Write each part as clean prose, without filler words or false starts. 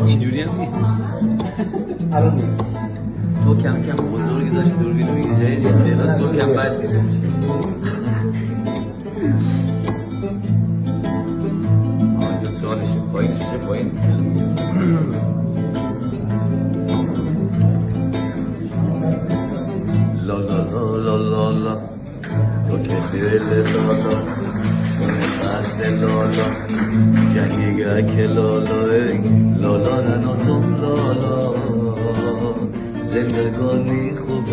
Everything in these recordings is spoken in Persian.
اینجوری هم نیست. تو کم کم بزرگی داشت دوربین رو میگه جایی تو کم بد دیده میشه. آنجا سوالش پایینش چه پایین؟ لا لا لا لا لا لا تو که دل لا لا تو نفس لا لا جنگیگه که لا لا ای لا لا ننازم لا لا زندگانی خوب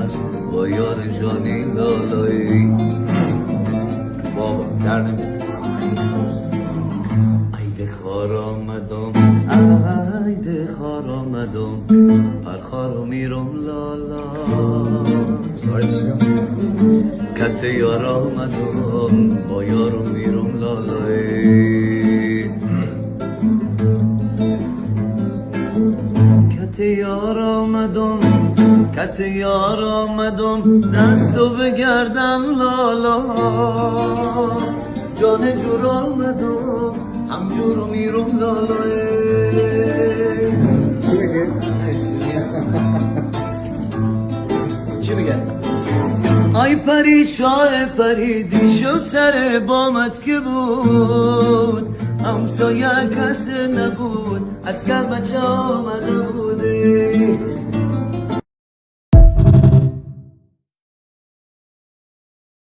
است با یار جانی لا لا ای بابا در نمید ایده خار آمدم ایده خار آمدم پرخار میرم لا لا کت یار آمدم با یارو میرم لا لا کت یار آمدم کت یار آمدم دستو بگردم لا لا جان جور آمدم همجور میرم لا لا چی بگه؟ ای پری شاه پری دیشب سر بامت که بود همسایه کس نبود از کل بچه آمده بوده